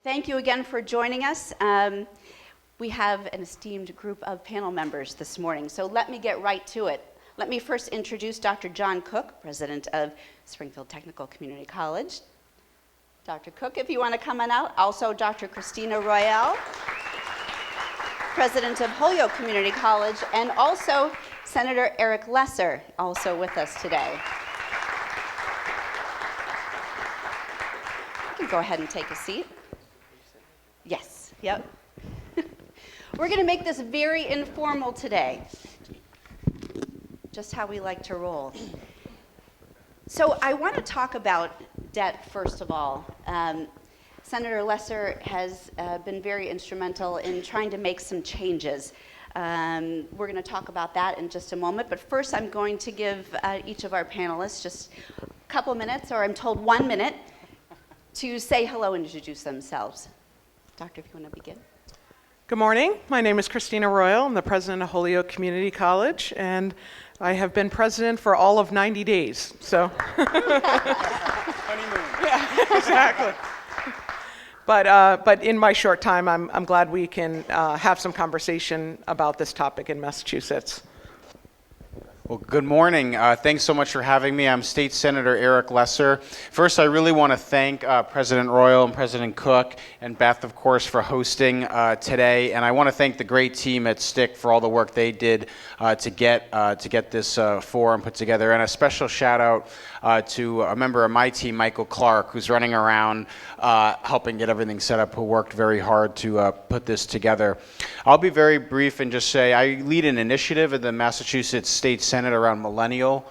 Thank you again for joining us. We have an esteemed group of panel members this morning, so let me get right to it. Let me first introduce Dr. John Cook, president of Springfield Technical Community College. Dr. Cook, if you want to come on out. Also, Dr. Christina Royal, president of Holyoke Community College, and also Senator Eric Lesser, also with us today. You can go ahead and take a seat. Yes, yep. We're going to make this very informal today, just how we like to roll. So I want to talk about debt first of all. Senator Lesser has been very instrumental in trying to make some changes. We're going to talk about that in just a moment, but first I'm going to give each of our panelists just a couple minutes, or I'm told 1 minute, to say hello and introduce themselves. Doctor, if you want to begin. Good morning. My name is Christina Royal. I'm the president of Holyoke Community College, and I have been president for all of 90 days. So, Honeymoon. Yeah, exactly. But in my short time, I'm glad we can have some conversation about this topic in Massachusetts. Well, good morning. Thanks so much for having me. I'm State Senator Eric Lesser. First, I really want to thank President Royal and President Cook and Beth, of course, for hosting today. And I want to thank the great team at STIC for all the work they did to get this forum put together. And a special shout out to a member of my team, Michael Clark, who's running around helping get everything set up, who worked very hard to put this together. I'll be very brief and just say I lead an initiative in the Massachusetts State Senate around millennial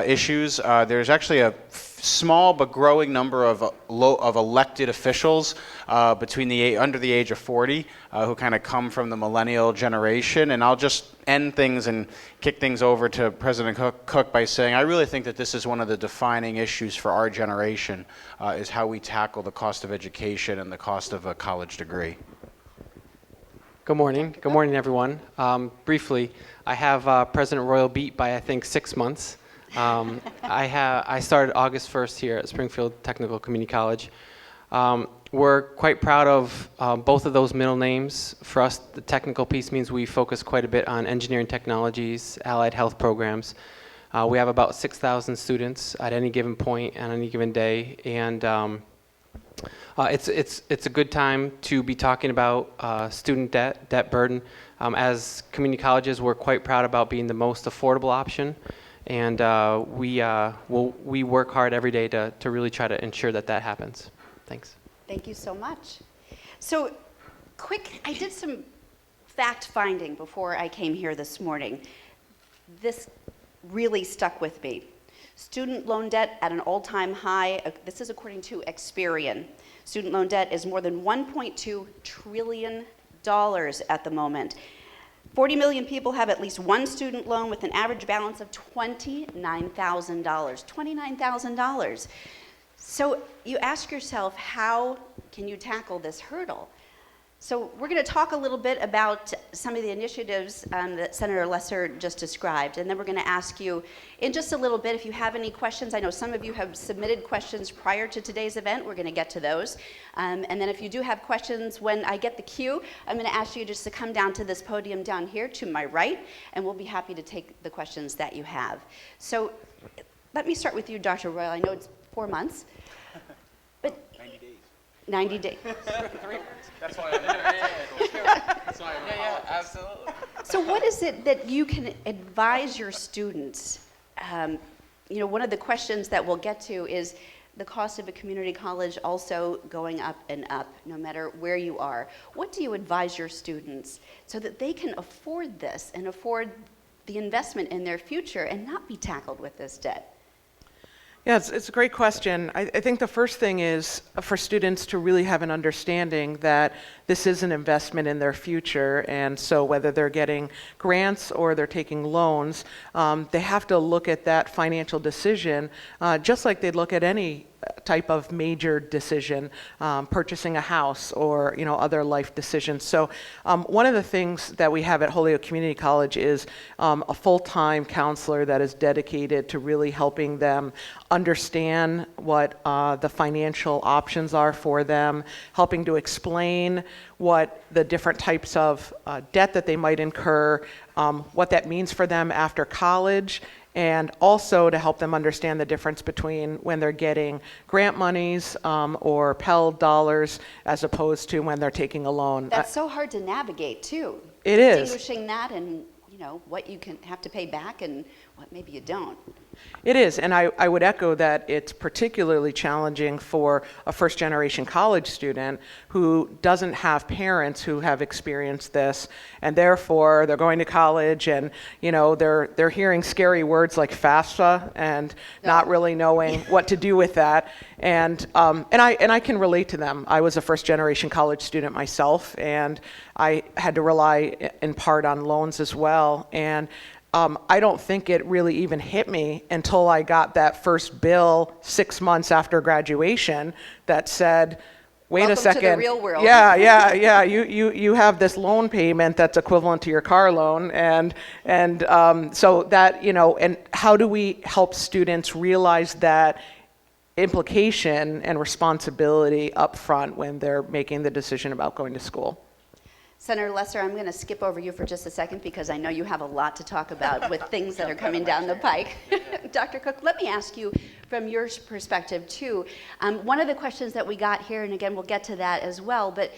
issues. There's actually a small but growing number of elected officials under the age of 40 who kind of come from the millennial generation. And I'll just end things and kick things over to President Cook by saying I really think that this is one of the defining issues for our generation, is how we tackle the cost of education and the cost of a college degree. Good morning. Good morning, everyone. Briefly, I have President Royal beat by, I think, 6 months. I started August 1st here at Springfield Technical Community College. We're quite proud of both of those middle names. For us, the technical piece means we focus quite a bit on engineering technologies, allied health programs. We have about 6,000 students at any given point on any given day, and it's a good time to be talking about student debt burden. As community colleges, we're quite proud about being the most affordable option, and we work hard every day to really try to ensure that happens. Thanks. Thank you so much. So, I did some fact finding before I came here this morning. This really stuck with me. Student loan debt at an all-time high. This is according to Experian. Student loan debt is more than $1.2 trillion at the moment. 40 million people have at least one student loan with an average balance of $29,000. $29,000. So you ask yourself, how can you tackle this hurdle? So we're going to talk a little bit about some of the initiatives that Senator Lesser just described, and then we're going to ask you in just a little bit if you have any questions. I know some of you have submitted questions prior to today's event. We're going to get to those. And then if you do have questions when I get the cue, I'm going to ask you just to come down to this podium down here to my right, and we'll be happy to take the questions that you have. So let me start with you, Dr. Royal. I know it's 4 months, but 90 days. 90 days. That's why I'm there. Yeah, absolutely. So what is it that you can advise your students? One of the questions that we'll get to is the cost of a community college also going up and up, no matter where you are. What do you advise your students so that they can afford this and afford the investment in their future and not be tackled with this debt? Yeah, it's a great question. I think the first thing is for students to really have an understanding that this is an investment in their future. And so whether they're getting grants or they're taking loans, they have to look at that financial decision just like they'd look at any type of major decision, purchasing a house or other life decisions. So one of the things that we have at Holyoke Community College is a full-time counselor that is dedicated to really helping them understand what the financial options are for them, helping to explain what the different types of debt that they might incur, what that means for them after college, and also to help them understand the difference between when they're getting grant monies or Pell dollars as opposed to when they're taking a loan. That's so hard to navigate too. It is. Distinguishing that and what you can have to pay back and what maybe you don't. It is, and I would echo that it's particularly challenging for a first-generation college student who doesn't have parents who have experienced this, and therefore they're going to college and they're hearing scary words like FAFSA and not really knowing what to do with that. And I can relate to them. I was a first-generation college student myself, and I had to rely in part on loans as well. And I don't think it really even hit me until I got that first bill 6 months after graduation that said, wait Welcome a second. to the real world. Yeah. You have this loan payment that's equivalent to your car loan, and so that and how do we help students realize that implication and responsibility up front when they're making the decision about going to school? Senator Lesser, I'm going to skip over you for just a second because I know you have a lot to talk about with things that are coming down the pike. Dr. Cook, let me ask you from your perspective too. One of the questions that we got here, and again we'll get to that as well, but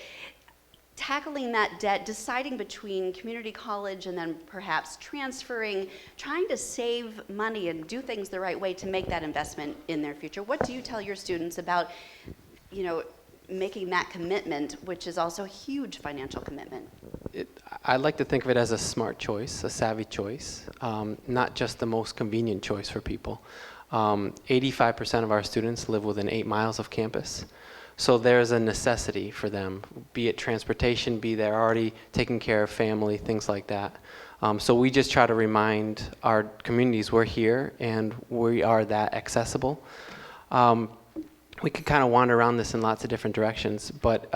tackling that debt, deciding between community college and then perhaps transferring, trying to save money and do things the right way to make that investment in their future. What do you tell your students about, making that commitment, which is also a huge financial commitment? I like to think of it as a smart choice, a savvy choice, not just the most convenient choice for people. 85% of our students live within 8 miles of campus. So there's a necessity for them, be it transportation, be they're already taking care of family, things like that. So we just try to remind our communities we're here and we are that accessible. We could kind of wander around this in lots of different directions, but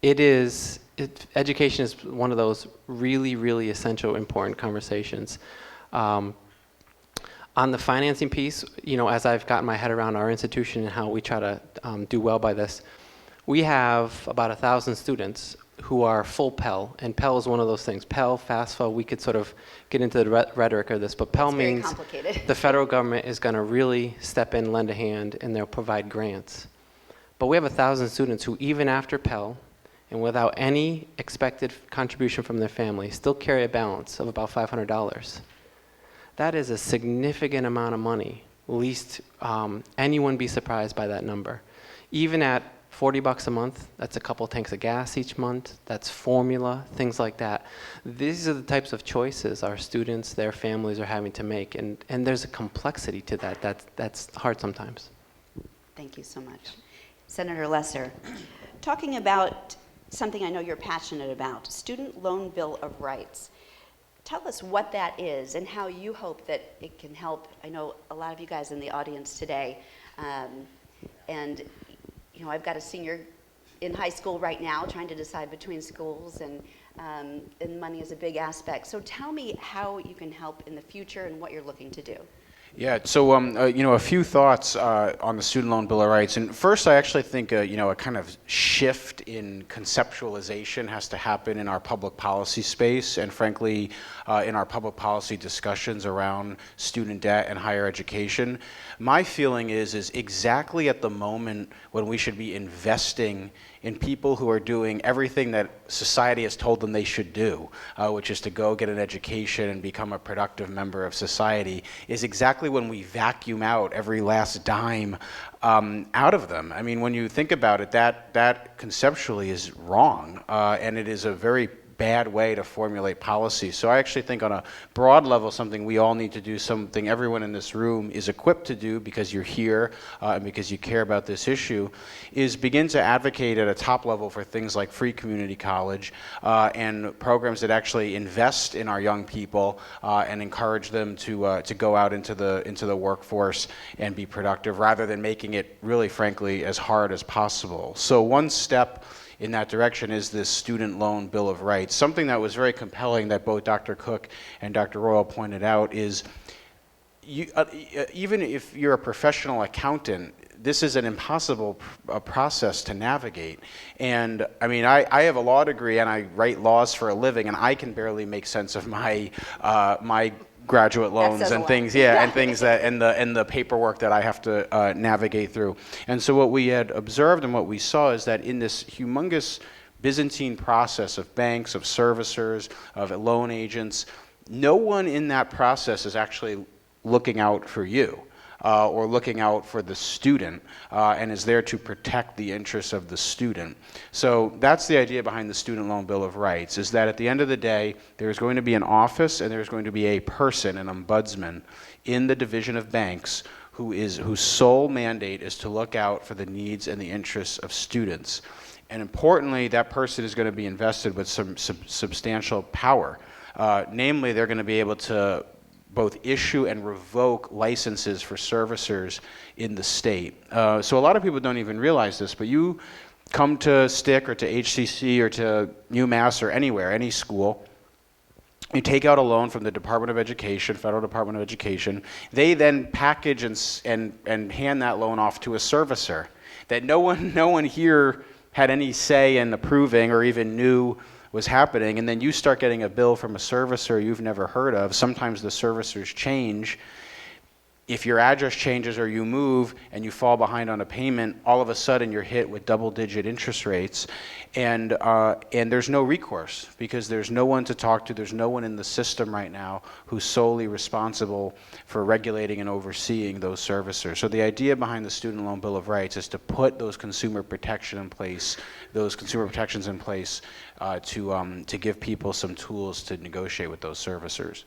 education is one of those really, really essential, important conversations. On the financing piece, as I've gotten my head around our institution and how we try to do well by this, we have about 1,000 students who are full Pell, and Pell is one of those things. Pell, FAFSA, we could sort of get into the rhetoric of this, but Pell means the federal government is going to really step in, lend a hand, and they'll provide grants. But we have 1,000 students who, even after Pell, and without any expected contribution from their family, still carry a balance of about $500. That is a significant amount of money. Least anyone be surprised by that number. Even at $40 a month, that's a couple tanks of gas each month, that's formula, things like that. These are the types of choices our students, their families are having to make, and there's a complexity to that that's hard sometimes. Thank you so much. Senator Lesser, talking about something I know you're passionate about, Student Loan Bill of Rights. Tell us what that is and how you hope that it can help. I know a lot of you guys in the audience today, and I've got a senior in high school right now trying to decide between schools, and money is a big aspect. So tell me how you can help in the future and what you're looking to do. Yeah, so a few thoughts on the Student Loan Bill of Rights. And first, I actually think a kind of shift in conceptualization has to happen in our public policy space, and frankly, in our public policy discussions around student debt and higher education. My feeling is exactly at the moment when we should be investing in people who are doing everything that society has told them they should do, which is to go get an education and become a productive member of society, is exactly when we vacuum out every last dime out of them. I mean, when you think about it, that conceptually is wrong, and it is a very bad way to formulate policy. So I actually think on a broad level, something we all need to do, something everyone in this room is equipped to do because you're here and because you care about this issue, is begin to advocate at a top level for things like free community college and programs that actually invest in our young people and encourage them to go out into the workforce and be productive, rather than making it really, frankly, as hard as possible. So one step in that direction is this Student Loan Bill of Rights. Something that was very compelling that both Dr. Cook and Dr. Royal pointed out is even if you're a professional accountant, this is an impossible process to navigate. And I mean, I have a law degree and I write laws for a living, and I can barely make sense of my graduate loans and things, and things that and the paperwork that I have to navigate through. And so what we had observed and what we saw is that in this humongous Byzantine process of banks, of servicers, of loan agents, no one in that process is actually looking out for you. Or looking out for the student and is there to protect the interests of the student. So that's the idea behind the Student Loan Bill of Rights, is that at the end of the day, there's going to be an office and there's going to be a person, an ombudsman, in the Division of Banks whose sole mandate is to look out for the needs and the interests of students. And importantly, that person is going to be invested with some substantial power. Namely, they're going to be able to both issue and revoke licenses for servicers in the state. So a lot of people don't even realize this, but you come to STIC or to HCC or to UMass or anywhere, any school, you take out a loan from the Department of Education, Federal Department of Education. They then package and hand that loan off to a servicer that no one here had any say in approving or even knew was happening. And then you start getting a bill from a servicer you've never heard of. Sometimes the servicers change. If your address changes or you move and you fall behind on a payment, all of a sudden you're hit with double-digit interest rates, and there's no recourse because there's no one to talk to. There's no one in the system right now who's solely responsible for regulating and overseeing those servicers. So the idea behind the Student Loan Bill of Rights is to put those consumer protections in place to give people some tools to negotiate with those servicers.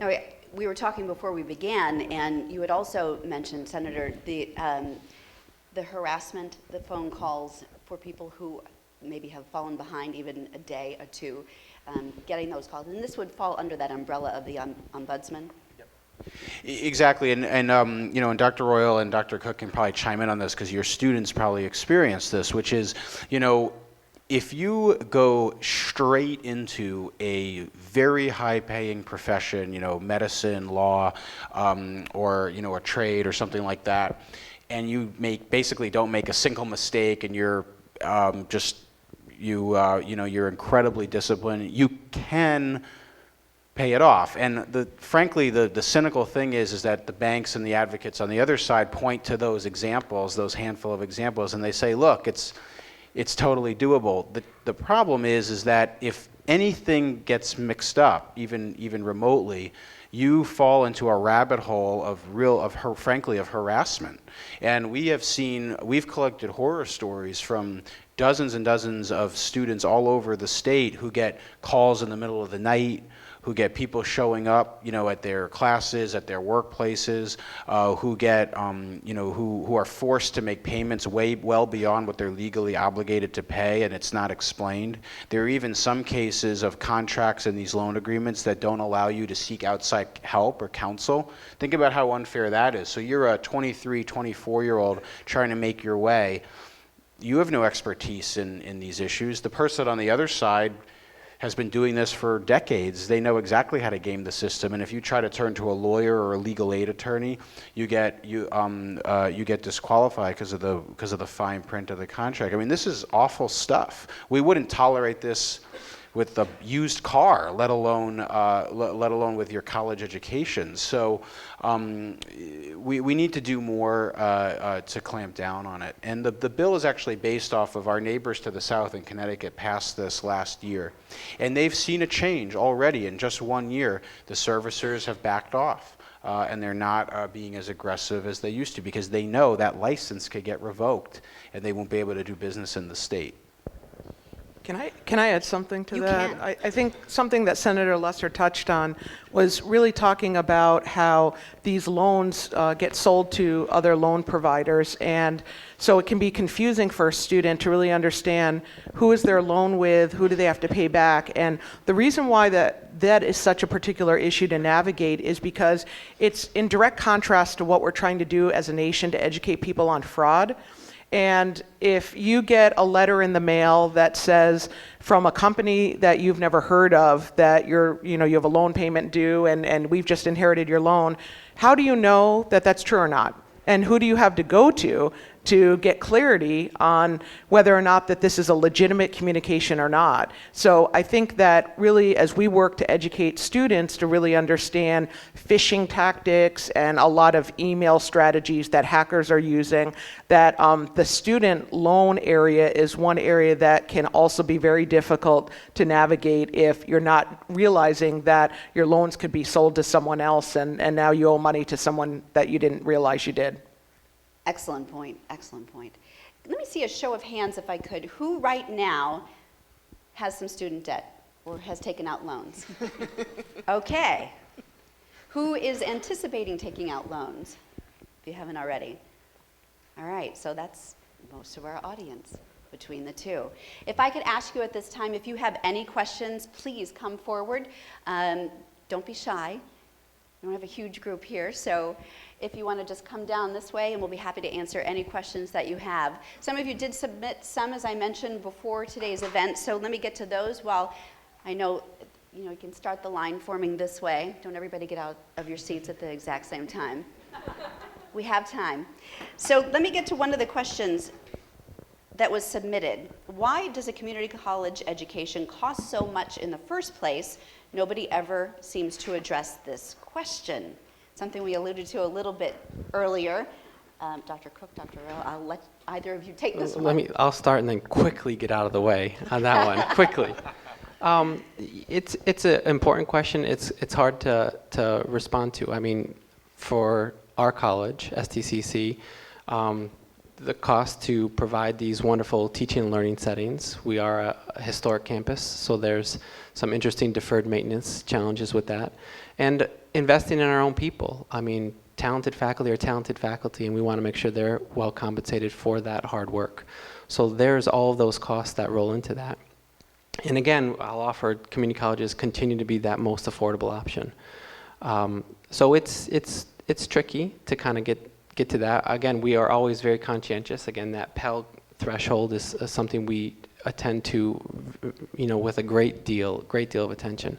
Now, we were talking before we began, and you had also mentioned, Senator, the harassment, the phone calls for people who maybe have fallen behind even a day or two, getting those calls. And this would fall under that umbrella of the ombudsman? Exactly, and Dr. Royal and Dr. Cook can probably chime in on this because your students probably experience this, which is, if you go straight into a very high-paying profession, medicine, law, or a trade or something like that, and you basically don't make a single mistake, and you're you're incredibly disciplined, you can pay it off. And frankly, the cynical thing is that the banks and the advocates on the other side point to those examples, those handful of examples, and they say, look, it's totally doable. The problem is that if anything gets mixed up, even remotely, you fall into a rabbit hole of harassment. And we've collected horror stories from dozens and dozens of students all over the state who get calls in the middle of the night, who get people showing up, at their classes, at their workplaces, who are forced to make payments well beyond what they're legally obligated to pay, and it's not explained. There are even some cases of contracts in these loan agreements that don't allow you to seek outside help or counsel. Think about how unfair that is. So you're a 23, 24-year-old trying to make your way. You have no expertise in these issues. The person on the other side has been doing this for decades. They know exactly how to game the system, and if you try to turn to a lawyer or a legal aid attorney, you get disqualified because of the fine print of the contract. I mean, this is awful stuff. We wouldn't tolerate this with a used car, let alone with your college education. So we need to do more to clamp down on it. And the bill is actually based off of our neighbors to the south in Connecticut passed this last year. And they've seen a change already in just 1 year. The servicers have backed off. And they're not being as aggressive as they used to because they know that license could get revoked and they won't be able to do business in the state. Can I add something to You that? can. I think something that Senator Lesser touched on was really talking about how these loans get sold to other loan providers, and so it can be confusing for a student to really understand who is their loan with, who do they have to pay back. And the reason why that is such a particular issue to navigate is because it's in direct contrast to what we're trying to do as a nation to educate people on fraud. And if you get a letter in the mail that says from a company that you've never heard of that you have a loan payment due and we've just inherited your loan, how do you know that that's true or not? And who do you have to go to get clarity on whether or not that this is a legitimate communication or not? So I think that really as we work to educate students to really understand phishing tactics and a lot of email strategies that hackers are using, that the student loan area is one area that can also be very difficult to navigate if you're not realizing that your loans could be sold to someone else and now you owe money to someone that you didn't realize you did. Excellent point, excellent point. Let me see a show of hands, if I could. Who right now has some student debt or has taken out loans? Okay. Who is anticipating taking out loans, if you haven't already? All right, so that's most of our audience between the two. If I could ask you at this time, if you have any questions, please come forward. Don't be shy. We don't have a huge group here, so if you want to just come down this way, and we'll be happy to answer any questions that you have. Some of you did submit some, as I mentioned, before today's event, so let me get to those while I know, you can start the line forming this way. Don't everybody get out of your seats at the exact same time. We have time. So let me get to one of the questions that was submitted. Why does a community college education cost so much in the first place? Nobody ever seems to address this question. Something we alluded to a little bit earlier. Dr. Cook, Dr. Royal, I'll let either of you take this one. I'll start and then quickly get out of the way on that one, quickly. It's an important question. It's hard to respond to. I mean, for our college, STCC, the cost to provide these wonderful teaching and learning settings. We are a historic campus, so there's some interesting deferred maintenance challenges with that. And investing in our own people. I mean, talented faculty are talented faculty, and we want to make sure they're well compensated for that hard work. So there's all of those costs that roll into that. And again, I'll offer community colleges continue to be that most affordable option. So it's tricky to kind of get to that. Again, we are always very conscientious. Again, that Pell threshold is something we attend to, with a great deal of attention.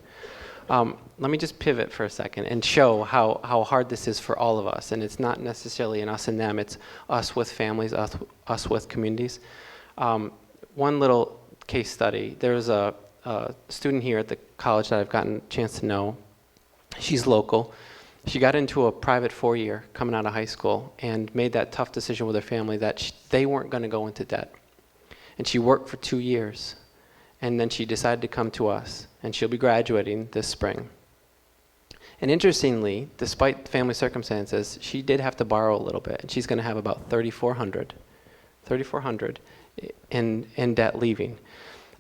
Let me just pivot for a second and show how hard this is for all of us. And it's not necessarily an us and them, it's us with families, us with communities. One little case study. There's a student here at the college that I've gotten a chance to know. She's local. She got into a private 4-year coming out of high school and made that tough decision with her family that they weren't going to go into debt. And she worked for 2 years. And then she decided to come to us. And she'll be graduating this spring. And interestingly, despite family circumstances, she did have to borrow a little bit. And she's going to have about $3,400 in debt leaving.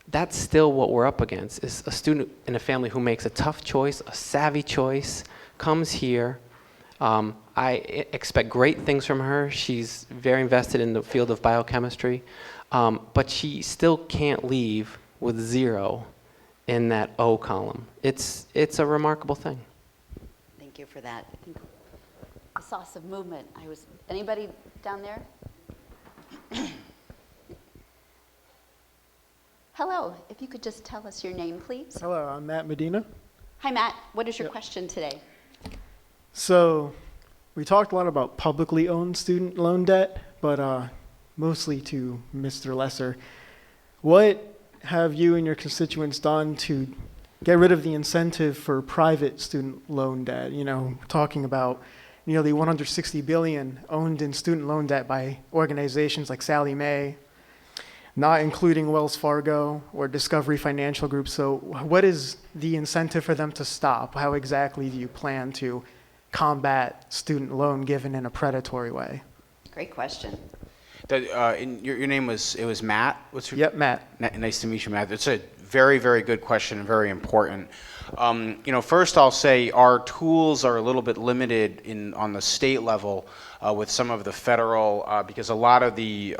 That's still what we're up against, is a student in a family who makes a tough choice, a savvy choice, comes here. I expect great things from her. She's very invested in the field of biochemistry, but she still can't leave with 0 in that O column. It's a remarkable thing. Thank you for that. I think the sauce of movement. Anybody down there? Hello, if you could just tell us your name, please. Hello, I'm Matt Medina. Hi, Matt. What is your question today? So we talked a lot about publicly owned student loan debt, but mostly to Mr. Lesser. What have you and your constituents done to get rid of the incentive for private student loan debt? Talking about nearly $160 billion owned in student loan debt by organizations like Sallie Mae, not including Wells Fargo or Discovery Financial Group. So what is the incentive for them to stop? How exactly do you plan to combat student loan given in a predatory way? Great question. Your name was Matt? What's your Yep, Matt. Nice to meet you, Matt. It's a very, very good question and very important. First I'll say our tools are a little bit limited on the state level with some of the federal, because a lot of the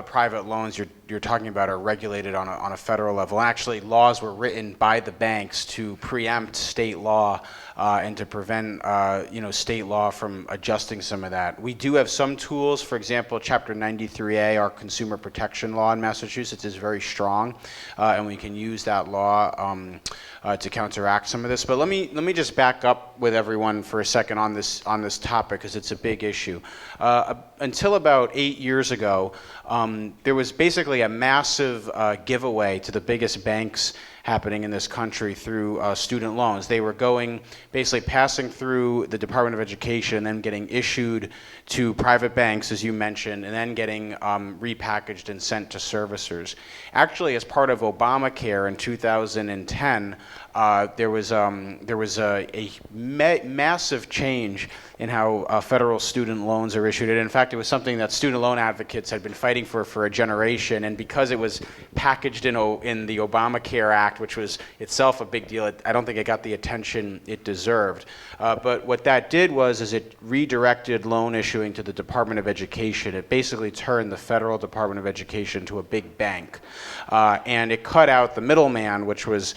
private loans you're talking about are regulated on a federal level. And actually, laws were written by the banks to preempt state law and to prevent state law from adjusting some of that. We do have some tools. For example, Chapter 93A, our consumer protection law in Massachusetts, is very strong, and we can use that law to counteract some of this. But let me just back up with everyone for a second on this topic, because it's a big issue. Until about 8 years ago, there was basically a massive giveaway to the biggest banks happening in this country through student loans. They were basically passing through the Department of Education and then getting issued to private banks, as you mentioned, and then getting repackaged and sent to servicers. Actually, as part of Obamacare in 2010, there was a massive change in how federal student loans are issued. And in fact, it was something that student loan advocates had been fighting for a generation. And because it was packaged in the Obamacare Act, which was itself a big deal, I don't think it got the attention it deserved. But what that did was it redirected loan issuing to the Department of Education. It basically turned the federal Department of Education to a big bank. And it cut out the middleman, which was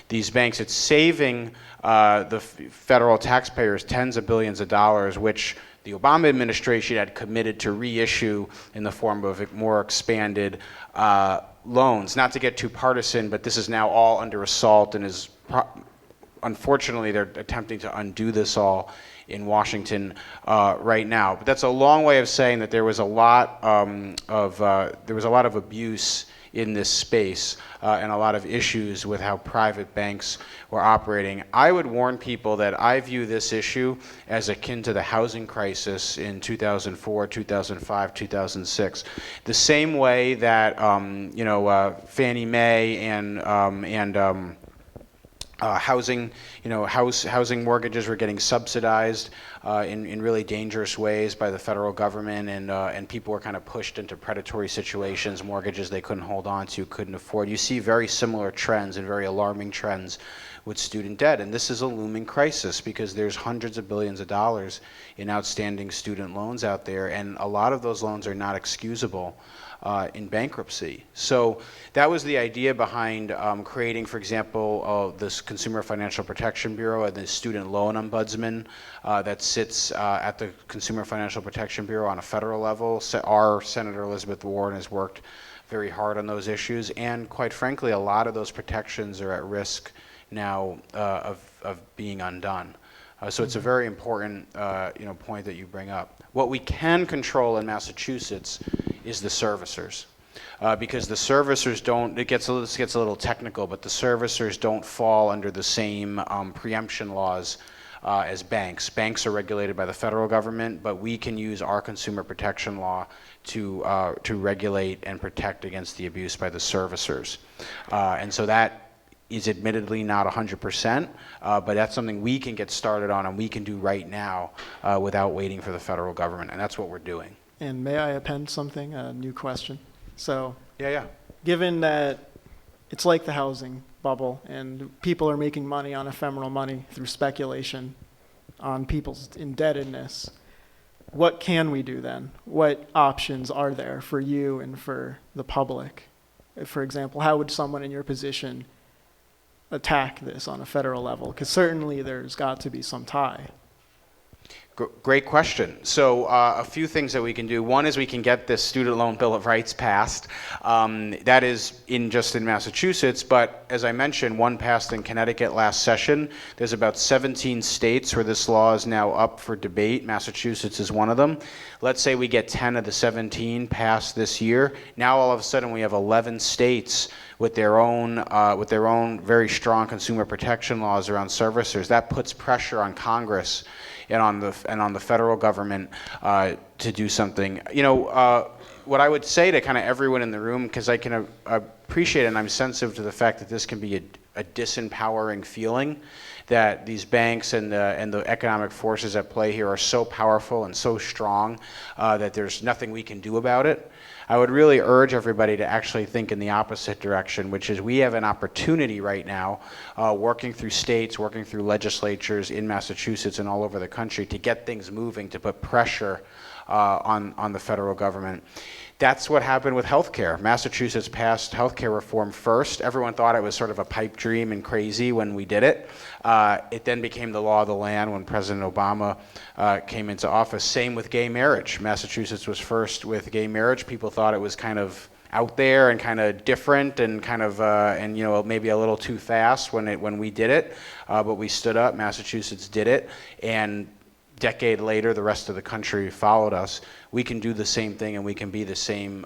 these banks. It's saving the federal taxpayers tens of billions of dollars, which the Obama administration had committed to reissue in the form of more expanded loans. Not to get too partisan, but this is now all under assault and is unfortunately they're attempting to undo this all in Washington right now. But that's a long way of saying that there was a lot of abuse in this space and a lot of issues with how private banks were operating. I would warn people that I view this issue as akin to the housing crisis in 2004, 2005, 2006. The same way that Fannie Mae and housing mortgages were getting subsidized in really dangerous ways by the federal government, and people were kind of pushed into predatory situations, mortgages they couldn't hold on to, couldn't afford. You see very similar trends and very alarming trends with student debt, and this is a looming crisis because there's hundreds of billions of dollars in outstanding student loans out there, and a lot of those loans are not excusable in bankruptcy. So that was the idea behind creating, for example, this Consumer Financial Protection Bureau and the Student Loan Ombudsman that sits at the Consumer Financial Protection Bureau on a federal level. Our Senator Elizabeth Ward has worked very hard on those issues, and quite frankly, a lot of those protections are at risk now of being undone. So it's a very important point that you bring up. What we can control in Massachusetts is the servicers, because the servicers don't. This gets a little technical, but the servicers don't fall under the same preemption laws as banks. Banks are regulated by the federal government, but we can use our consumer protection law to regulate and protect against the abuse by the servicers, and so that is admittedly not 100%, but that's something we can get started on and we can do right now without waiting for the federal government, and that's what we're doing. And may I append something, a new question? So, Yeah. given that it's like the housing bubble and people are making money on ephemeral money through speculation on people's indebtedness, what can we do then? What options are there for you and for the public? For example, how would someone in your position attack this on a federal level? Because certainly there's got to be some tie. Great question. So a few things that we can do. One is we can get this Student Loan Bill of Rights passed. That is just in Massachusetts, but as I mentioned, one passed in Connecticut last session. There's about 17 states where this law is now up for debate. Massachusetts is one of them. Let's say we get 10 of the 17 passed this year. Now all of a sudden we have 11 states with their own very strong consumer protection laws around servicers. That puts pressure on Congress and on the federal government to do something. What I would say to kind of everyone in the room, because I can appreciate and I'm sensitive to the fact that this can be a disempowering feeling that these banks and the economic forces at play here are so powerful and so strong that there's nothing we can do about it. I would really urge everybody to actually think in the opposite direction, which is we have an opportunity right now, working through states, working through legislatures in Massachusetts and all over the country to get things moving, to put pressure on the federal government. That's what happened with healthcare. Massachusetts passed healthcare reform first. Everyone thought it was sort of a pipe dream and crazy when we did it. It then became the law of the land when President Obama came into office. Same with gay marriage. Massachusetts was first with gay marriage. People thought it was kind of out there and kind of different and kind of and you know, maybe a little too fast when we did it. But we stood up. Massachusetts did it, and decade later, the rest of the country followed us. We can do the same thing, and we can be the same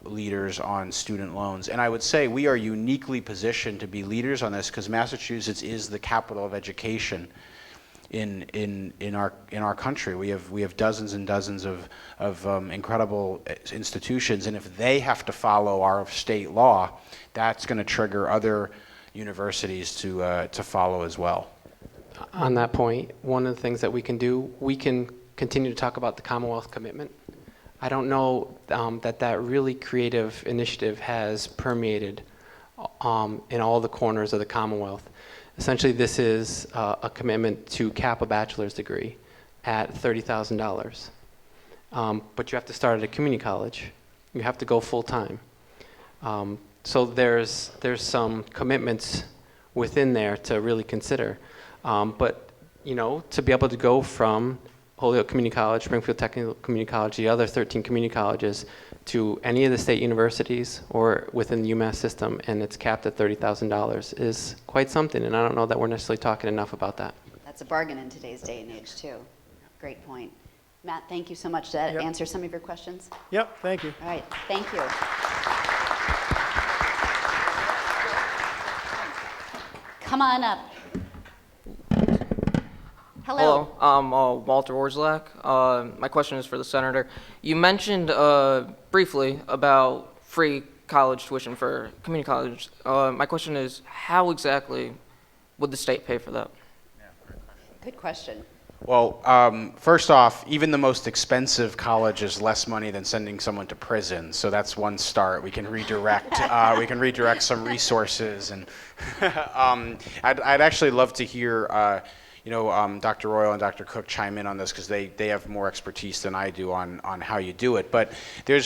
leaders on student loans. And I would say we are uniquely positioned to be leaders on this because Massachusetts is the capital of education in our country. We have dozens and dozens of incredible institutions, and if they have to follow our state law, that's going to trigger other universities to follow as well. On that point, one of the things that we can do, we can continue to talk about the Commonwealth commitment. I don't know that really creative initiative has permeated in all the corners of the Commonwealth. Essentially, this is a commitment to cap a bachelor's degree at $30,000. But you have to start at a community college. You have to go full time. So there's some commitments within there to really consider. But, you know, to be able to go from Holyoke Community College, Springfield Technical Community College, the other 13 community colleges, to any of the state universities or within the UMass system, and it's capped at $30,000 is quite something, and I don't know that we're necessarily talking enough about that. That's a bargain in today's day and age, too. Great point. Matt, thank you so much. Did that answer some of your questions? Yep, thank you. All right, thank you. Come on up. Hello. I'm Walter Orslak. My question is for the senator. You mentioned briefly about free college tuition for community college. My question is, how exactly would the state pay for that? Good question. Well, first off, even the most expensive college is less money than sending someone to prison. So that's one start. We can redirect. We can redirect some resources, and I'd actually love to hear. Dr. Royal and Dr. Cook chime in on this because they have more expertise than I do on how you do it. But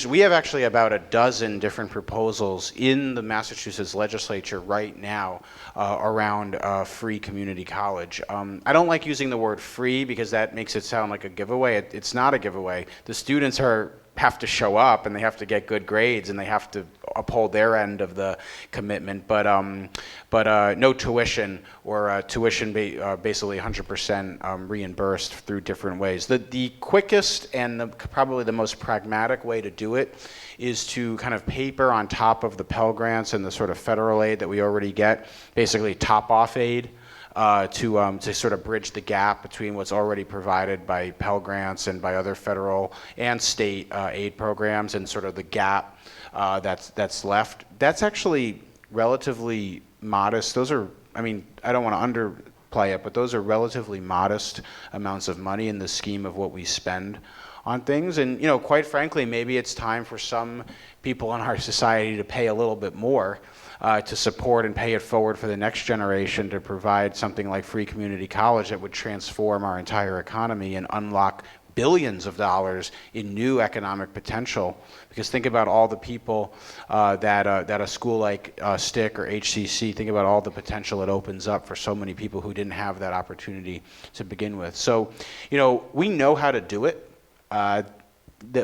we have actually about a dozen different proposals in the Massachusetts legislature right now around free community college. I don't like using the word free because that makes it sound like a giveaway. It's not a giveaway. The students have to show up and they have to get good grades and they have to uphold their end of the commitment, but no tuition or tuition basically 100% reimbursed through different ways. The quickest and probably the most pragmatic way to do it is to kind of paper on top of the Pell Grants and the sort of federal aid that we already get, basically top-off aid. To sort of bridge the gap between what's already provided by Pell Grants and by other federal and state aid programs and sort of the gap that's left. That's actually relatively modest. Those are, I don't want to underplay it, but those are relatively modest amounts of money in the scheme of what we spend on things. And, quite frankly, maybe it's time for some people in our society to pay a little bit more to support and pay it forward for the next generation to provide something like free community college that would transform our entire economy and unlock billions of dollars in new economic potential. Because think about all the people that a school like STIC or HCC, think about all the potential it opens up for so many people who didn't have that opportunity to begin with. So, we know how to do it.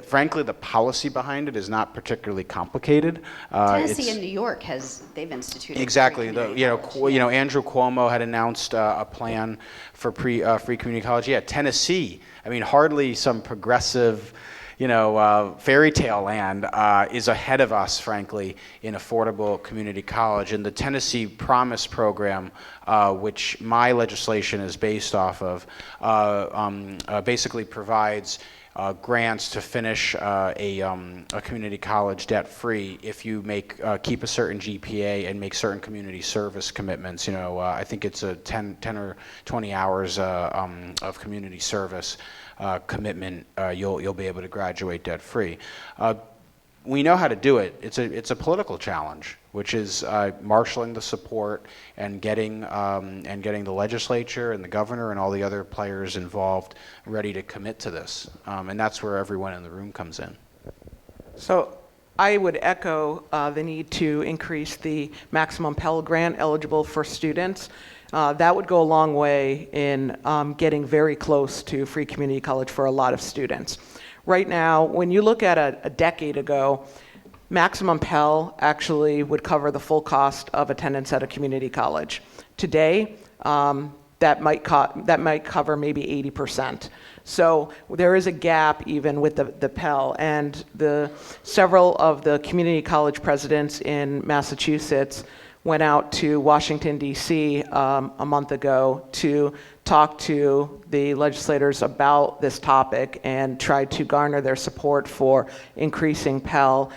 Frankly, the policy behind it is not particularly complicated. Tennessee and New York they've instituted. Exactly. Free Andrew Cuomo had announced a plan for free community college. Yeah, Tennessee. Hardly some progressive, fairy tale land is ahead of us, frankly, in affordable community college. And the Tennessee Promise program, which my legislation is based off of, basically provides grants to finish a community college debt-free if you keep a certain GPA and make certain community service commitments. I think it's a 10 or 20 hours of community service commitment. You'll be able to graduate debt-free. We know how to do it. It's a political challenge, which is marshaling the support and getting the legislature and the governor and all the other players involved ready to commit to this. And that's where everyone in the room comes in. So I would echo the need to increase the maximum Pell Grant eligible for students. That would go a long way in getting very close to free community college for a lot of students. Right now, when you look at a decade ago, maximum Pell actually would cover the full cost of attendance at a community college. Today, that might cover maybe 80%. So there is a gap even with the Pell, and several of the community college presidents in Massachusetts went out to Washington, D.C. A month ago to talk to the legislators about this topic and tried to garner their support for increasing Pell.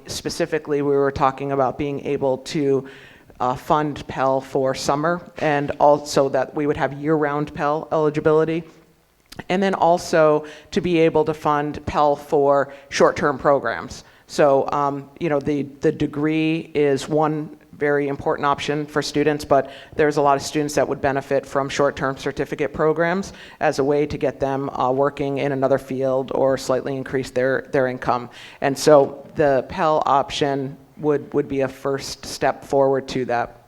Specifically, we were talking about being able to fund Pell for summer, and also that we would have year-round Pell eligibility. And then also to be able to fund Pell for short-term programs. So, the degree is one very important option for students, but there's a lot of students that would benefit from short-term certificate programs as a way to get them working in another field or slightly increase their income. And so the Pell option would be a first step forward to that.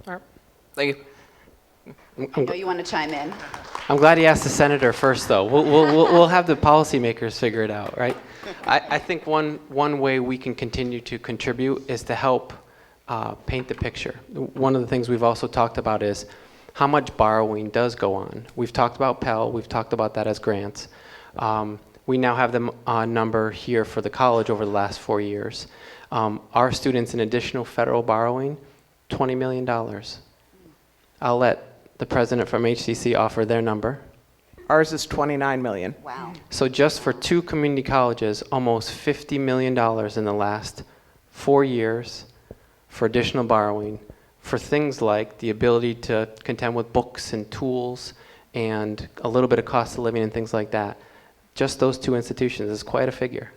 All right. Thank you. I know you want to chime in. I'm glad you asked the senator first, though. We'll have the policymakers figure it out, right? I think one way we can continue to contribute is to help paint the picture. One of the things we've also talked about is how much borrowing does go on. We've talked about Pell. We've talked about that as grants. We now have the number here for the college over the last 4 years. Our students in additional federal borrowing, $20 million. I'll let the president from HCC offer their number. Ours is $29 million. Wow. So just for 2 community colleges, almost $50 million in the last 4 years for additional borrowing for things like the ability to contend with books and tools and a little bit of cost of living and things like that. Just those 2 institutions is quite a figure.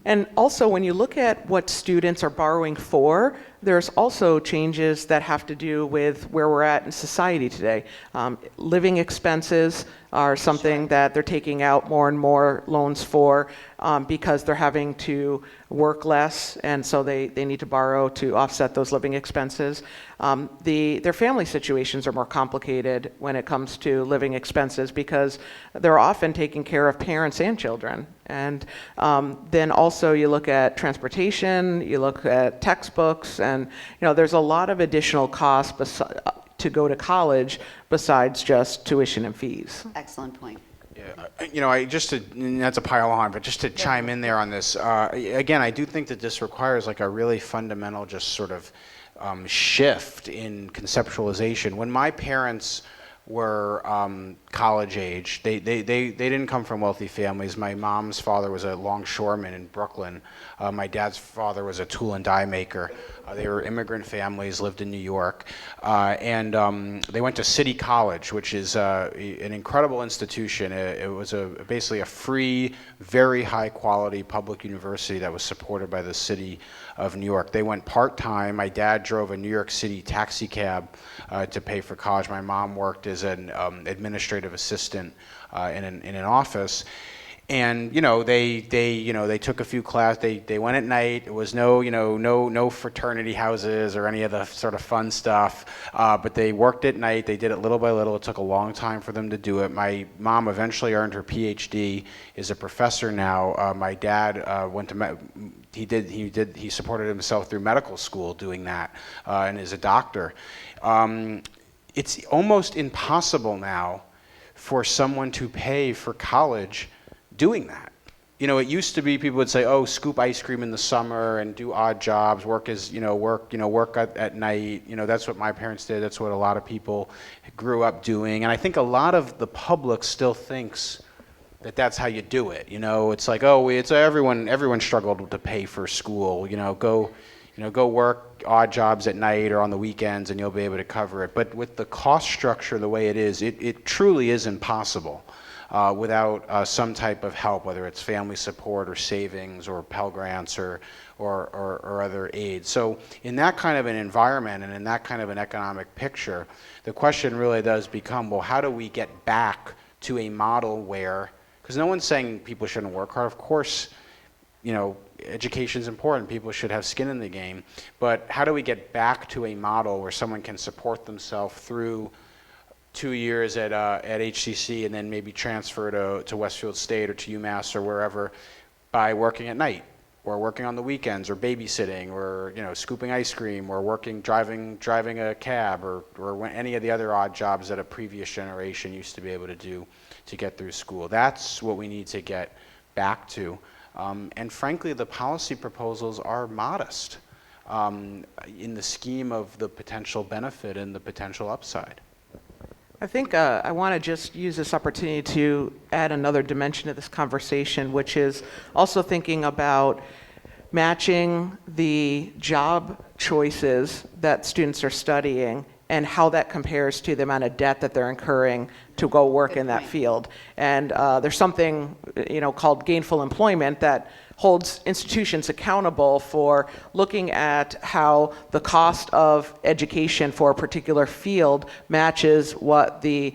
And also, when you look at what students are borrowing for, there's also changes that have to do with where we're at in society today. Living expenses are something that they're taking out more and more loans for because they're having to work less, and so they need to borrow to offset those living expenses. Their family situations are more complicated when it comes to living expenses because they're often taking care of parents and children. And then also you look at transportation, you look at textbooks, and there's a lot of additional costs to go to college besides just tuition and fees. Excellent point. Yeah, not to pile on, but just to chime in there on this, again, I do think that this requires like a really fundamental just sort of shift in conceptualization. When my parents were college age, they didn't come from wealthy families. My mom's father was a longshoreman in Brooklyn. My dad's father was a tool and die maker. They were immigrant families, lived in New York, and they went to City College, which is an incredible institution. It was basically a free, very high quality public university that was supported by the city of New York. They went part-time. My dad drove a New York City taxi cab to pay for college. My mom worked as an administrative assistant in an office. And they took a few classes. They went at night. It was no fraternity houses or any of the sort of fun stuff. But they worked at night. They did it little by little. It took a long time for them to do it. My mom eventually earned her PhD. Is a professor now. My dad went to he supported himself through medical school doing that, and is a doctor. It's almost impossible now for someone to pay for college doing that. It used to be people would say, "Oh, scoop ice cream in the summer and do odd jobs, work at night." That's what my parents did. That's what a lot of people grew up doing. And I think a lot of the public still thinks that's how you do it. It's like, oh, everyone struggled to pay for school. Go work odd jobs at night or on the weekends and you'll be able to cover it. But with the cost structure the way it is, it truly is impossible without some type of help, whether it's family support or savings or Pell Grants or other aid. So in that kind of an environment and in that kind of an economic picture, the question really does become, well, how do we get back to a model where, because no one's saying people shouldn't work hard. Of course, education is important. People should have skin in the game. But how do we get back to a model where someone can support themselves through 2 years at HCC and then maybe transfer to Westfield State or to UMass or wherever by working at night or working on the weekends or babysitting or scooping ice cream or driving a cab or any of the other odd jobs that a previous generation used to be able to do to get through school. That's what we need to get back to. And frankly, the policy proposals are modest in the scheme of the potential benefit and the potential upside. I think I want to just use this opportunity to add another dimension to this conversation, which is also thinking about matching the job choices that students are studying and how that compares to the amount of debt that they're incurring to go work in that field. And there's something called gainful employment that holds institutions accountable for looking at how the cost of education for a particular field matches what the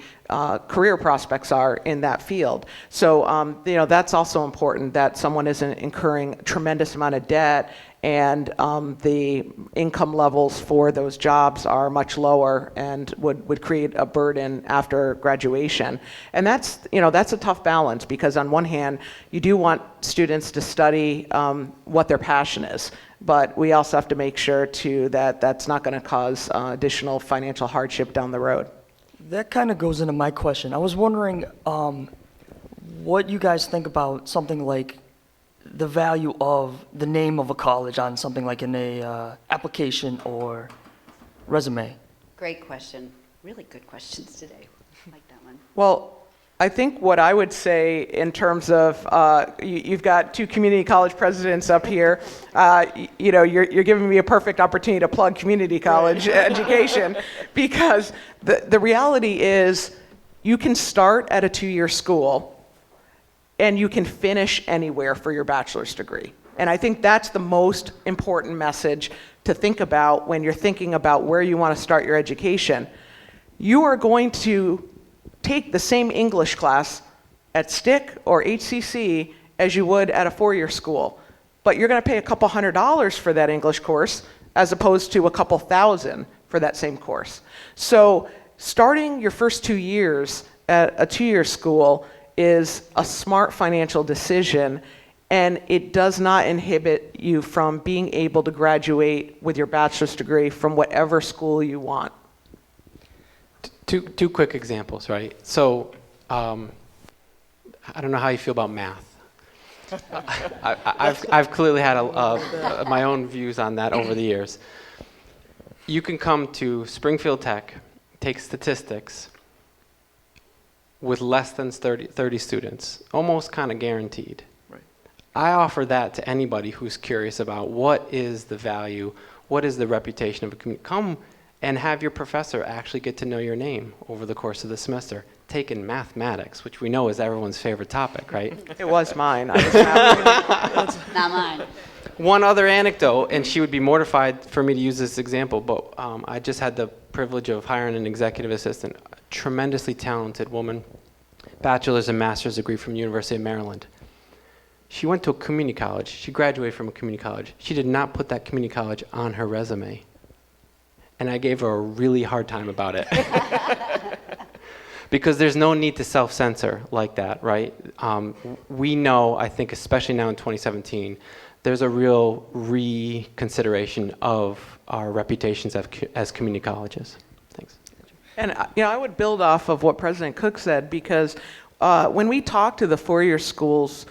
career prospects are in that field. So that's also important, that someone isn't incurring a tremendous amount of debt and the income levels for those jobs are much lower and would create a burden after graduation. And that's a tough balance, because on one hand, you do want students to study what their passion is, but we also have to make sure too that that's not going to cause additional financial hardship down the road. That kind of goes into my question. I was wondering what you guys think about something like the value of the name of a college on something like an application or resume. Great question. Really good questions today. I like that one. Well, I think what I would say in terms of, you've got two community college presidents up here. You're giving me a perfect opportunity to plug community college education, because the reality is you can start at a 2-year school and you can finish anywhere for your bachelor's degree. And I think that's the most important message to think about when you're thinking about where you want to start your education. You are going to take the same English class at STIC or HCC as you would at a 4-year school, but you're going to pay a couple $100s for that English course as opposed to a couple $1,000 for that same course. So starting your first 2 years at a 2-year school is a smart financial decision, and it does not inhibit you from being able to graduate with your bachelor's degree from whatever school you want. Two quick examples, right? So I don't know how you feel about math. I've clearly had my own views on that over the years. You can come to Springfield Tech, take statistics, with less than 30 students, almost kind of guaranteed. Right. I offer that to anybody who's curious about what is the value, what is the reputation of a community. Come and have your professor actually get to know your name over the course of the semester. Take in mathematics, which we know is everyone's favorite topic, right? It was mine. I was happy. Not mine. One other anecdote, and she would be mortified for me to use this example, but I just had the privilege of hiring an executive assistant, a tremendously talented woman, bachelor's and master's degree from the University of Maryland. She went to a community college. She graduated from a community college. She did not put that community college on her resume. And I gave her a really hard time about it. Because there's no need to self-censor like that, right? We know, I think, especially now in 2017, there's a real reconsideration of our reputations as community colleges. Thanks. And I would build off of what President Cook said, because when we talk to the 4-year schools,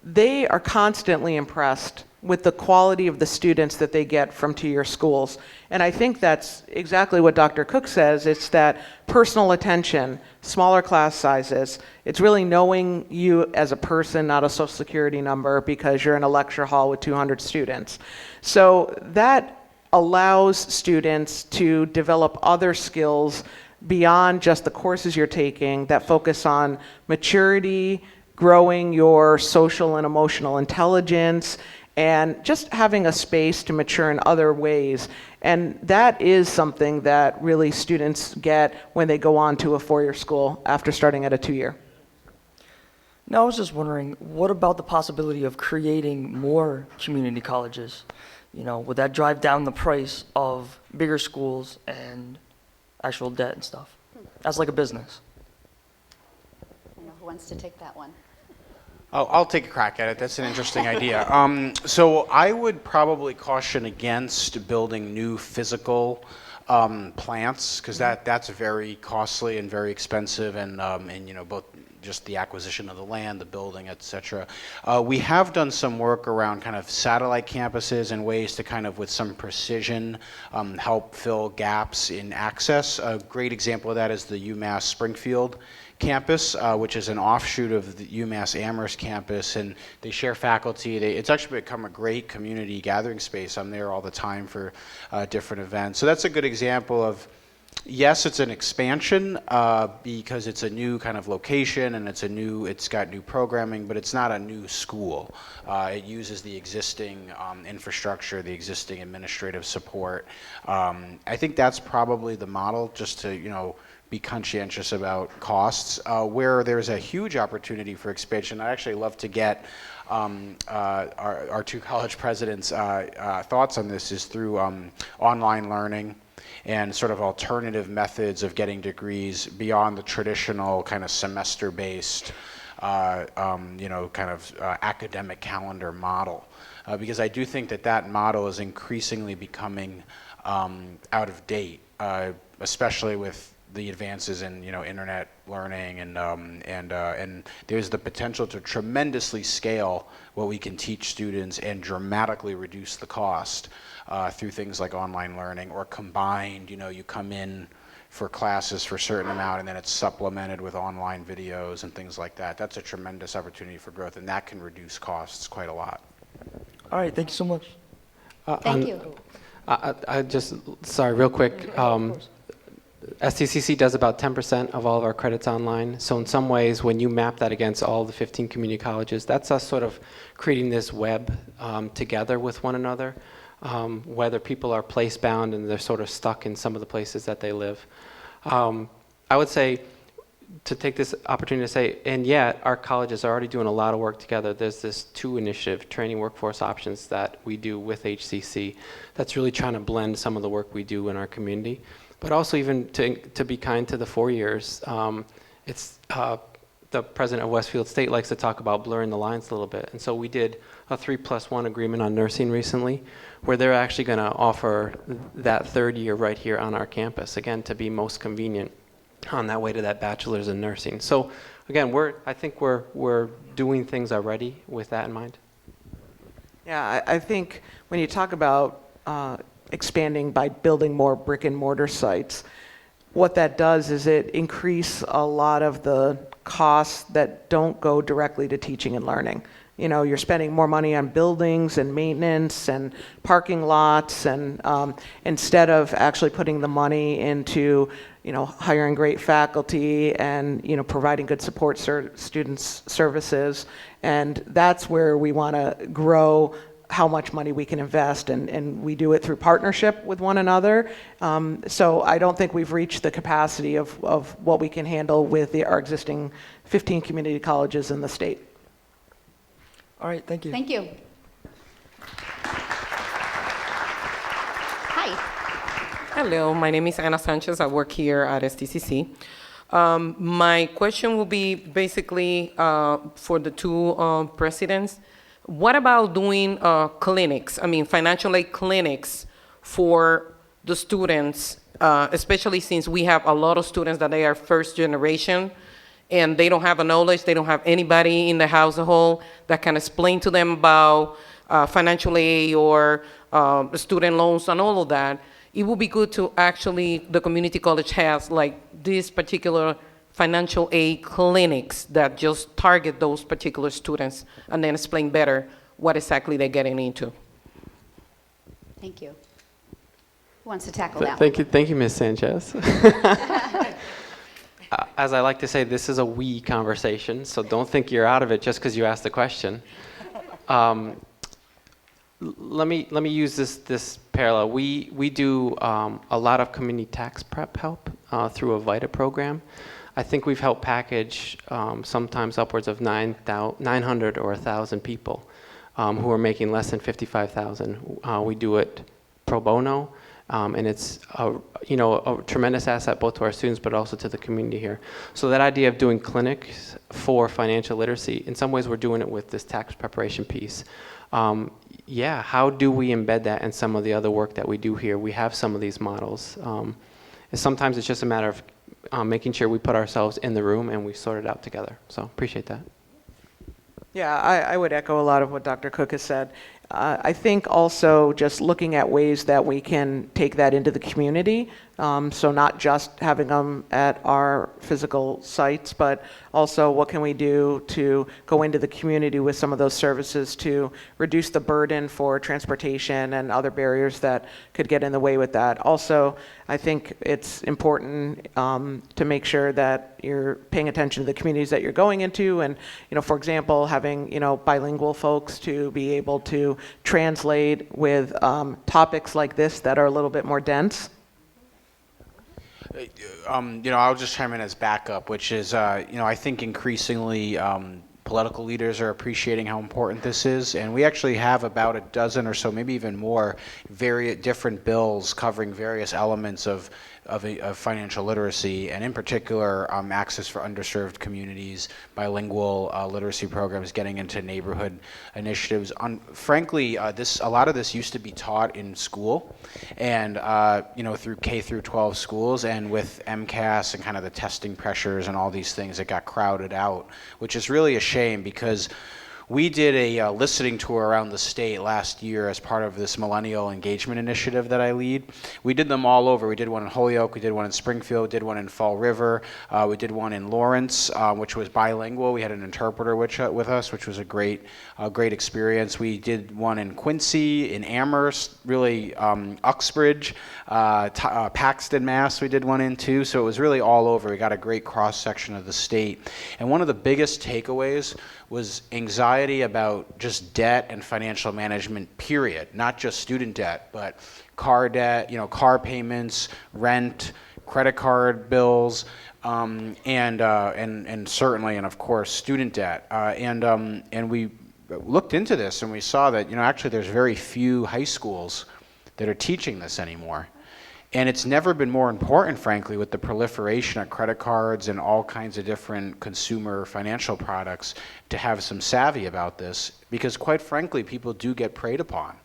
they are constantly impressed with the quality of the students that they get from two-year schools. And I think that's exactly what Dr. Cook says. It's that personal attention, smaller class sizes. It's really knowing you as a person, not a social security number, because you're in a lecture hall with 200 students. So that allows students to develop other skills beyond just the courses you're taking that focus on maturity, growing your social and emotional intelligence, and just having a space to mature in other ways. And that is something that really students get when they go on to a four-year school after starting at a two-year. Now, I was just wondering, what about the possibility of creating more community colleges? You know, would that drive down the price of bigger schools and actual debt and stuff? As like a business. I don't know who wants to take that one. Oh, I'll take a crack at it. That's an interesting idea. So I would probably caution against building new physical plants, because that's very costly and very expensive, and both just the acquisition of the land, the building, et cetera. We have done some work around kind of satellite campuses and ways to kind of, with some precision, help fill gaps in access. A great example of that is the UMass Springfield campus, which is an offshoot of the UMass Amherst campus, and they share faculty. It's actually become a great community gathering space. I'm there all the time for different events. So that's a good example of, yes, it's an expansion because it's a new kind of location and it's got new programming, but it's not a new school. It uses the existing infrastructure, the existing administrative support. I think that's probably the model, just to, be conscientious about costs. Where there's a huge opportunity for expansion, I'd actually love to get our two college presidents' thoughts on this, is through online learning and sort of alternative methods of getting degrees beyond the traditional kind of semester-based, academic calendar model. Because I do think that model is increasingly becoming out of date, especially with the advances in internet learning, and there's the potential to tremendously scale what we can teach students and dramatically reduce the cost through things like online learning, or combined. You come in for classes for a certain amount and then it's supplemented with online videos and things like that. That's a tremendous opportunity for growth, and that can reduce costs quite a lot. All right, thank you so much. Thank you. Sorry, real quick. STCC does about 10% of all of our credits online. So in some ways, when you map that against all the 15 community colleges, that's us sort of creating this web together with one another, whether people are place-bound and they're sort of stuck in some of the places that they live. I would say, to take this opportunity to say, and yet our colleges are already doing a lot of work together. There's this 2 initiative, Training Workforce Options, that we do with HCC that's really trying to blend some of the work we do in our community. But also, even to be kind to the 4 years, it's the president of Westfield State likes to talk about blurring the lines a little bit. And so we did a 3+1 agreement on nursing recently, where they're actually going to offer that 3rd year right here on our campus, again, to be most convenient on that way to that bachelor's in nursing. So again, I think we're doing things already with that in mind. Yeah, I think when you talk about expanding by building more brick and mortar sites, what that does is it increase a lot of the costs that don't go directly to teaching and learning. You're spending more money on buildings and maintenance and parking lots, and instead of actually putting the money into hiring great faculty and providing good support students services. And that's where we want to grow how much money we can invest, and we do it through partnership with one another. So I don't think we've reached the capacity of what we can handle with our existing 15 community colleges in the state. All right, thank you. Thank you. Hi. Hello, my name is Ana Sanchez. I work here at STCC. My question will be basically for the 2 presidents. What about doing clinics, financial aid clinics for the students, especially since we have a lot of students that they are first generation and they don't have a knowledge, they don't have anybody in the household that can explain to them about financial aid or student loans and all of that, it would be good to actually, the community college has like this particular financial aid clinics that just target those particular students and then explain better what exactly they're getting into. Thank you. Who wants to tackle that Thank you, Ms. Sanchez. As I like to say, this is a we conversation, so don't think you're out of it just because you asked the question. Let me use this parallel. We do a lot of community tax prep help through a VITA program. I think we've helped package sometimes upwards of 900 or 1,000 people who are making less than $55,000. We do it pro bono, and it's a tremendous asset both to our students but also to the community here. So that idea of doing clinics for financial literacy, in some ways we're doing it with this tax preparation piece. How do we embed that in some of the other work that we do here? We have some of these models. And sometimes it's just a matter of making sure we put ourselves in the room and we sort it out together. So appreciate that. Yeah, I would echo a lot of what Dr. Cook has said. I think also just looking at ways that we can take that into the community, so not just having them at our physical sites, but also what can we do to go into the community with some of those services to reduce the burden for transportation and other barriers that could get in the way with that. Also, I think it's important to make sure that you're paying attention to the communities that you're going into, and for example, having bilingual folks to be able to translate with topics like this that are a little bit more dense. I'll just chime in as backup, which is, I think increasingly political leaders are appreciating how important this is, and we actually have about a dozen or so, maybe even more, very different bills covering various elements of financial literacy, and in particular, access for underserved communities, bilingual literacy programs, getting into neighborhood initiatives. Frankly, a lot of this used to be taught in school, and through K through 12 schools, and with MCAS and kind of the testing pressures and all these things, it got crowded out, which is really a shame because we did a listening tour around the state last year as part of this Millennial Engagement Initiative that I lead. We did them all over. We did one in Holyoke, we did one in Springfield, did one in Fall River, we did one in Lawrence, which was bilingual. We had an interpreter with us, which was a great experience. We did one in Quincy, in Amherst, really Uxbridge, Paxton, Mass. We did one in too. So it was really all over. We got a great cross section of the state. And one of the biggest takeaways was anxiety about just debt and financial management, period. Not just student debt, but car debt, car payments, rent, credit card bills, and certainly, and of course, student debt. And we looked into this and we saw that, actually there's very few high schools that are teaching this anymore. And it's never been more important, frankly, with the proliferation of credit cards and all kinds of different consumer financial products to have some savvy about this, because quite frankly, people do get preyed upon.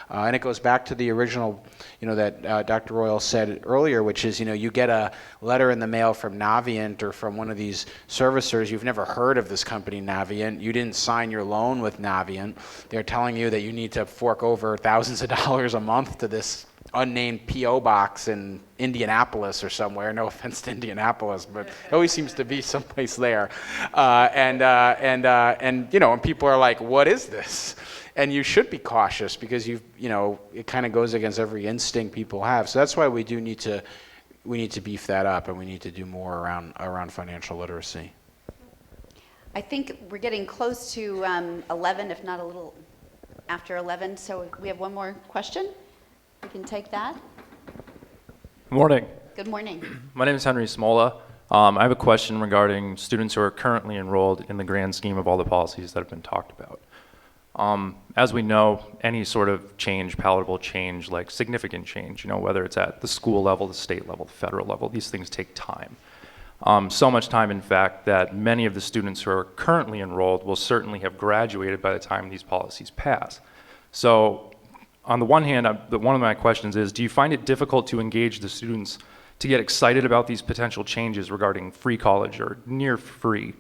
And it goes back to the original, that Dr. Royal said earlier, which is, you get a letter in the mail from Navient or from one of these servicers. You've never heard of this company, Navient. You didn't sign your loan with Navient. They're telling you that you need to fork over thousands of dollars a month to this unnamed P.O. box in Indianapolis or somewhere. No offense to Indianapolis, but it always seems to be someplace there. And people are like, what is this? And you should be cautious because it kind of goes against every instinct people have. So that's why we need to beef that up, and we need to do more around financial literacy. I think we're getting close to 11, if not a little after 11. So we have one more question. We can take that. Good morning. Good morning. My name is Henry Smola. I have a question regarding students who are currently enrolled in the grand scheme of all the policies that have been talked about. As we know, any sort of change, palatable change, like significant change, whether it's at the school level, the state level, the federal level, these things take time. So much time, in fact, that many of the students who are currently enrolled will certainly have graduated by the time these policies pass. So on the one hand, one of my questions is, do you find it difficult to engage the students to get excited about these potential changes regarding free college or near free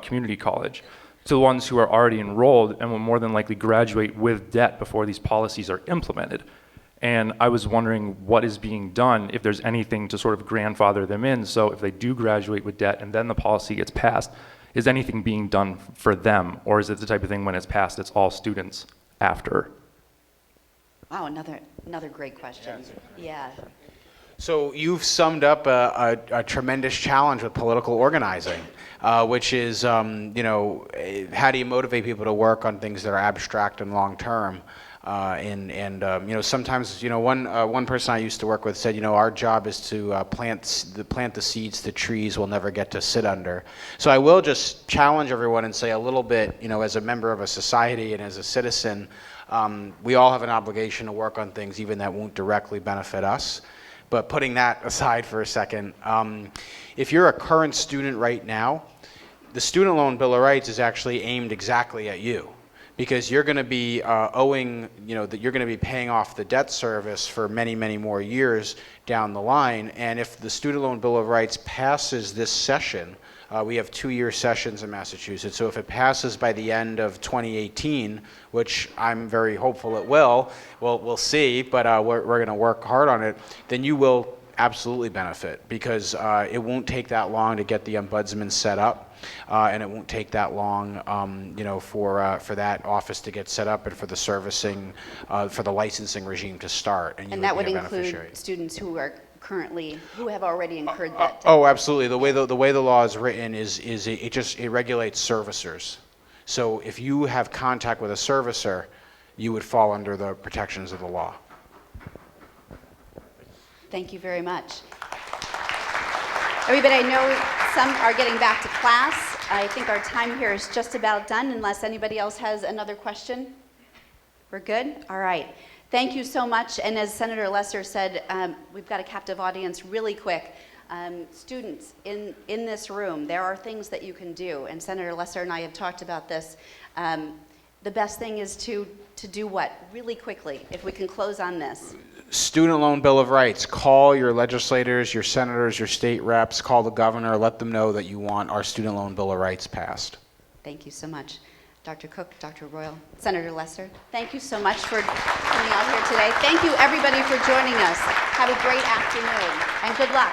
community college? to the ones who are already enrolled and will more than likely graduate with debt before these policies are implemented. And I was wondering what is being done, if there's anything to sort of grandfather them in, so if they do graduate with debt and then the policy gets passed, is anything being done for them? Or is it the type of thing when it's passed, it's all students after? Wow, another great question. Yeah. So you've summed up a tremendous challenge with political organizing, which is, how do you motivate people to work on things that are abstract and long-term? Sometimes, one person I used to work with said, our job is to plant the seeds the trees will never get to sit under. So I will just challenge everyone and say a little bit, as a member of a society and as a citizen, we all have an obligation to work on things even that won't directly benefit us. But putting that aside for a second, if you're a current student right now, the Student Loan Bill of Rights is actually aimed exactly at you, because you're going to be that you're going to be paying off the debt service for many, many more years down the line. And if the Student Loan Bill of Rights passes this session, we have 2-year sessions in Massachusetts. So if it passes by the end of 2018, which I'm very hopeful it will, we'll see, but we're going to work hard on it, then you will absolutely benefit, because it won't take that long to get the ombudsman set up, and it won't take that long, for that office to get set up and for the servicing, for the licensing regime to start. And that would be a include beneficiary. students who have already incurred that debt. Oh, absolutely. The way the law is written is it regulates servicers. So if you have contact with a servicer, you would fall under the protections of the law. Thank you very much. Everybody, I know some are getting back to class. I think our time here is just about done, unless anybody else has another question. We're good? All right. Thank you so much. And as Senator Lesser said, we've got a captive audience. Really quick. Students in this room, there are things that you can do. And Senator Lesser and I have talked about this. The best thing is to do what? Really quickly, if we can close on this. Student Loan Bill of Rights. Call your legislators, your senators, your state reps, call the governor, let them know that you want our Student Loan Bill of Rights passed. Thank you so much. Dr. Cook, Dr. Royal, Senator Lesser, thank you so much for coming out here today. Thank you, everybody, for joining us. Have a great afternoon, and good luck.